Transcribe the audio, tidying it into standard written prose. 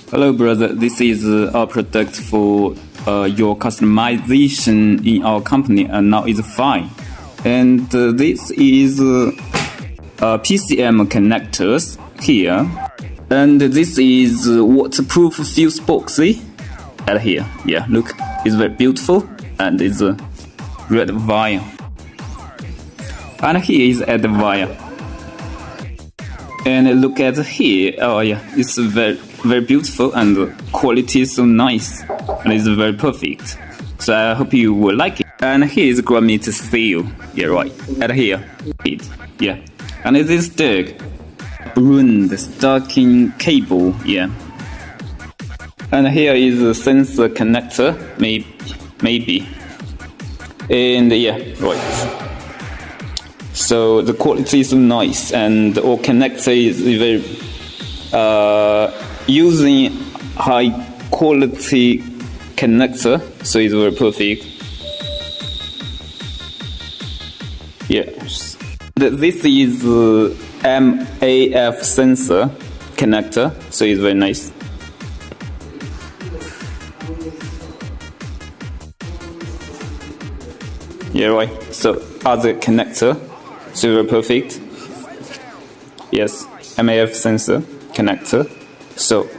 Hello brother, this is our product for your customization in our company, and now it's fine. And this is PCM connectors here, and this is waterproof fuse box at here. Yeah, look, it's very beautiful, and it's a red wire. And here is at the wire. And look at here. Oh yeah, it's very beautiful, and the quality is so nice, and it's very perfect. So I hope you will like it. And here is grommet steel. Yeah, right. At here, yeah. And this tag, balloon stocking cable. Yeah. And here is a sensor connector, maybe. And yeah, right. So the quality is nice, and our connector is very using high quality connector, so it's very perfect. Yes, this is MAF sensor connector, so it's very nice. Yeah, right. So other connector. So very perfect. Yes, MAF sensor connector. So